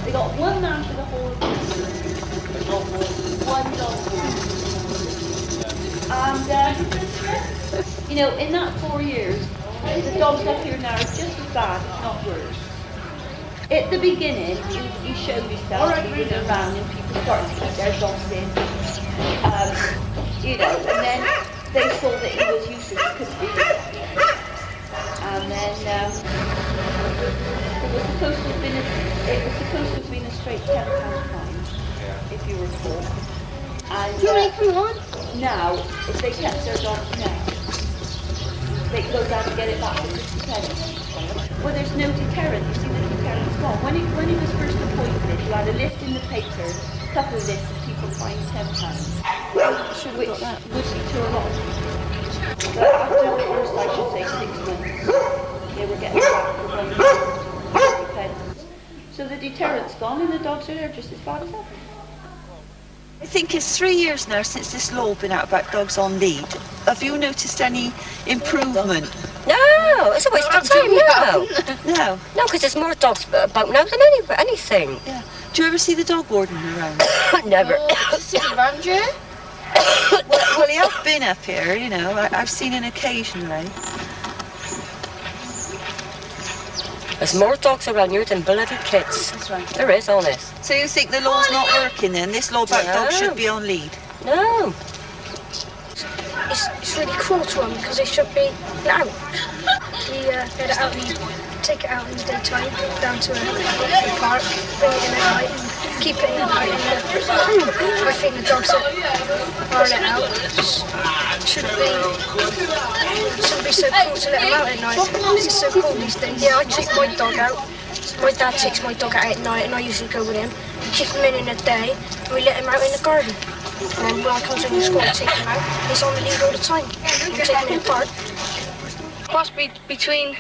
They got one man for the whole of the one dog and you know, in that 4 years, the dogs up here now are just as bad, if not worse. At the beginning, you showed yourself, you were around and people started to keep their dogs in. You know, and then they saw that he was useless, he couldn't do it. And then it was supposed to have been a straight £10 fine, if you recall. And now, if they kept their dogs now, they go down and get it back for 50 pence. Well, there's no deterrent. You see, the deterrent's gone. When he was first appointed, you had a list in the paper, a couple of lists of people fined £10. Should we got that? Would be to a lot of people. But after the first, I should say, 6 months, they were getting back for £1.50. So the deterrent's gone and the dogs are there just as bad as ever. I think it's 3 years now since this law been out about dogs on lead. Have you noticed any improvement? No, it's a waste of time, no. No? No, because there's more dogs about now than anything. Yeah. Do you ever see the dog warden around? Never. Well, he has been up here, you know. I've seen him occasionally. There's more dogs around here than bloody kids. That's right. There is, honest. So you think the law's not working then? This law about dogs should be on lead? No. It's really cruel to them because they should be out. We let it out, we take it out in the daytime down to a park, bring it in at night and keep it in the night. And I think the dogs that are let out shouldn't be so cool to let them out at night. Because it's so cool these days. Yeah, I take my dog out. My dad takes my dog out at night and I usually go with him. We keep him in the day and we let him out in the garden. And then when I come to the school, I take him out. He's on the lead all the time. I'm taking him in the park. Cross between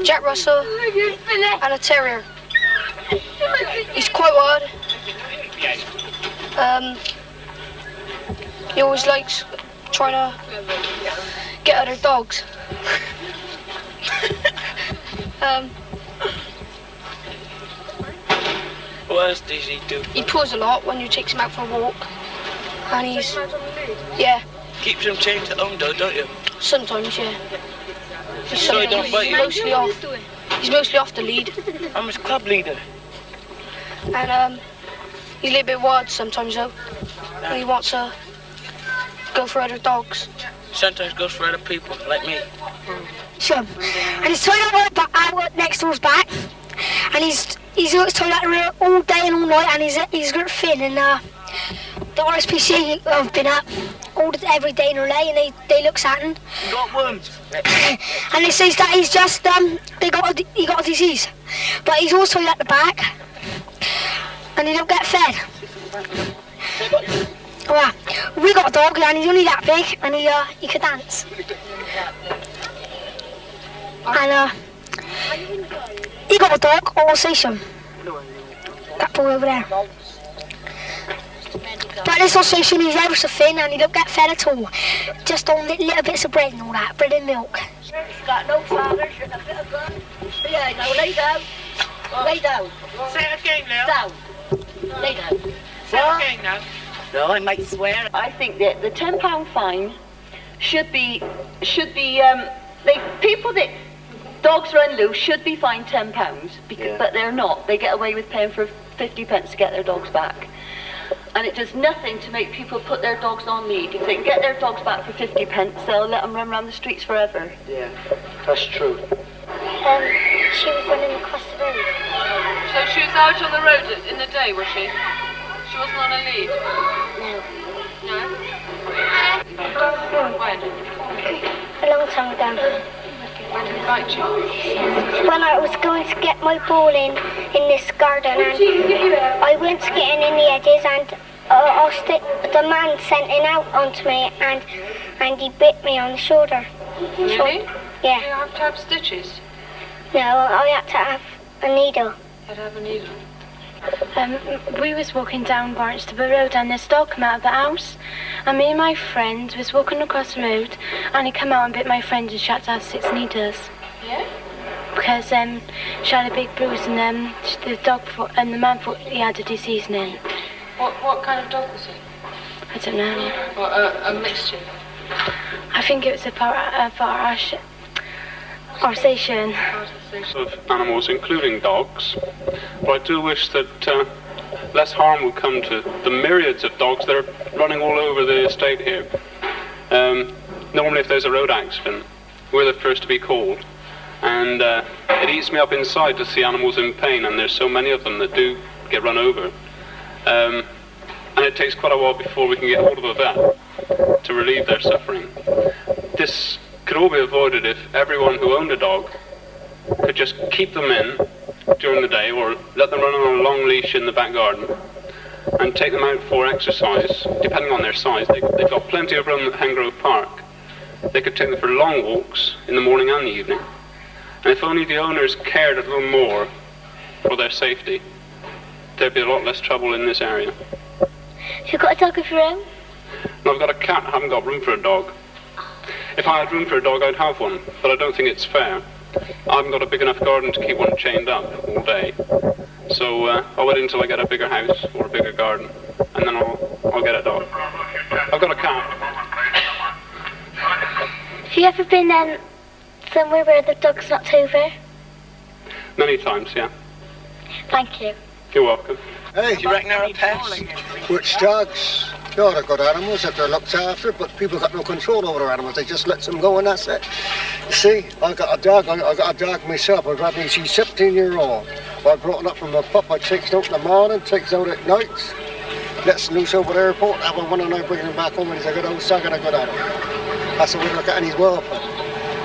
Jack Russell and a terrier. He's quite wild. He always likes trying to get other dogs. What else does he do? He pulls a lot when you take him out for a walk. And he's... Yeah. Keeps him chained to home though, don't you? Sometimes, yeah. So he don't bite you? He's mostly off the lead. I'm his club leader. And he's a little bit wild sometimes though. When he wants to go for other dogs. Sometimes goes for other people, like me. Sure. And he's tied out next door's back. And he's tied out all day and all night, and he's got thin. And the RSPCA have been up every day in relay, and they looks at him. You got worms. And they says that he's just he got a disease, but he's also at the back, and he don't get fed. Well, we got a dog, and he's only that big, and he could dance. And he got a dog, Alsatian. That boy over there. But this Alsatian, he's ever so thin, and he don't get fed at all. Just on little bits of bread and all that, bread and milk. He's got no father, she's a bit of gun. Yeah, now lay down. Lay down. Say it again now. Down. Lay down. Say it again now. No, I might swear. I think that the £10 fine should be people that dogs run loose should be fined £10 but they're not. They get away with paying for 50 pence to get their dogs back. And it does nothing to make people put their dogs on lead. If they can get their dogs back for 50 pence, they'll let them run around the streets forever. Yeah, that's true. She was running across the road. So she was out on the road in the day, was she? She wasn't on a lead? No. When? A long time ago. When did he bite you? When I was going to get my ball in this garden, and I went getting in the edges, and the man sent it out onto me, and he bit me on the shoulder. Really? Yeah. Do you have to have stitches? No, I had to have a needle. You had to have a needle. We was walking down Barnstable Road, and this dog come out of the house, and me and my friend was walking across the road, and he come out and bit my friend and shot out 6 needles. Yeah? because she had a big bruise and the man thought he had a disease in it. What kind of dog was it? I don't know. What, a mixture? I think it was Alsatian. Of animals, including dogs, but I do wish that less harm would come to the myriads of dogs that are running all over the estate here. Normally if there's a road accident, we're the first to be called, and it eats me up inside to see animals in pain, and there's so many of them that do get run over. And it takes quite a while before we can get hold of a vet to relieve their suffering. This could all be avoided if everyone who owned a dog could just keep them in during the day or let them run on a long leash in the back garden and take them out for exercise, depending on their size. They've got plenty of room at Hengrove Park. They could take them for long walks in the morning and the evening. And if only the owners cared a little more for their safety, there'd be a lot less trouble in this area. You got a dog of your own? No, I've got a cat. I haven't got room for a dog. If I had room for a dog, I'd have one, but I don't think it's fair. I haven't got a big enough garden to keep one chained up all day. So I'll wait until I get a bigger house or a bigger garden, and then I'll get a dog. I've got a cat. Have you ever been somewhere where the dog's not over? Many times, yeah. Thank you. You're welcome. Hey, do you reckon they're a pest? Which dogs? Yeah, they're good animals if they're looked after, but people got no control over their animals. They just let them go and that's it. You see, I got a dog. I got a dog myself. I've got she's 17-year-old. I brought it up from a pup. I take it out in the morning, takes it out at night, lets him loose over the airport, have one and I bring him back home and he's a good old dog and a good animal. That's the way to look at any welfare.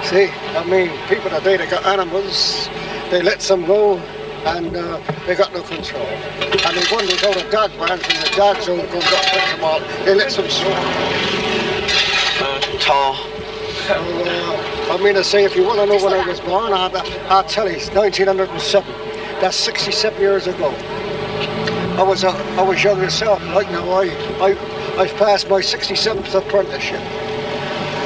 See, I mean, people today, they got animals, they let them go, and they got no control. And they wonder how the dog man from the dog zone comes up and picks them all. They let them swim. Tall. So, I mean to say, if you want to know when I was born, I'll tell you, it's 1907. That's 67 years ago. I was young myself. Like now, I've passed my 67th apprenticeship.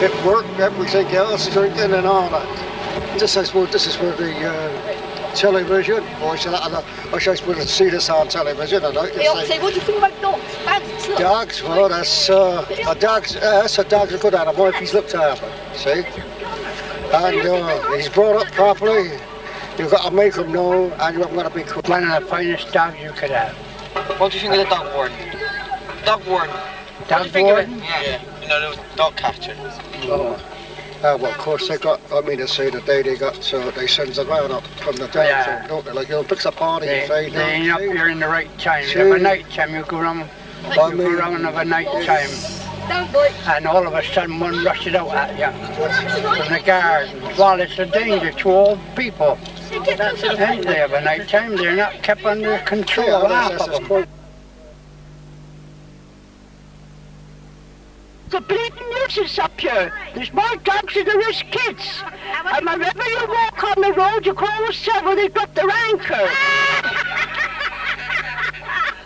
It worked, everything else, drinking and all that. This is where the television, or I should see this on television. And They all say, what do you think about dogs? Dogs, well, that's a dog's a good animal if he's looked after, see? And he's brought up properly. You've got to make him know, and you're going to be cool. One of the finest dogs you could have. What do you think of the dog warden? Dog warden. Dog warden? Yeah. You know, the dog catcher. Oh. Well, of course, they got, I mean to say, the day they got, they sends them around up from the dog, Yeah. so, don't they? Like, you know, picks a party and fade They down. ain't up see? here in the right time. See? Of a night time, you go around of a night time. And all of a sudden one rushes out at you from the garden. Well, it's a danger to all people. And they have a night time, they're not kept under control. Yeah, half of them. quite. It's a bleeding nuisance up here. There's more dogs than there is kids. And whenever you walk on the road, you can always tell where they've got their anchor.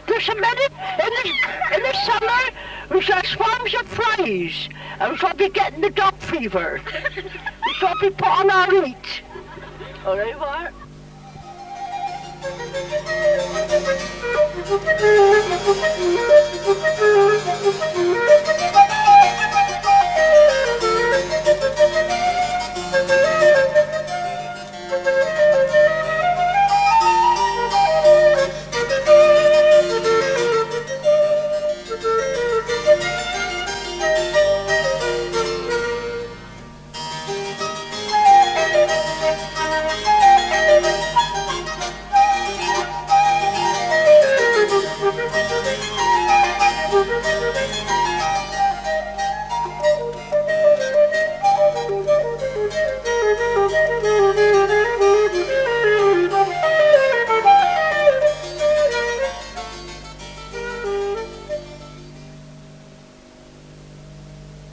There's so many, in the summer, there's swarms of flies. And we're going to be getting the dog fever. We're going to be put on our eat. All right, what?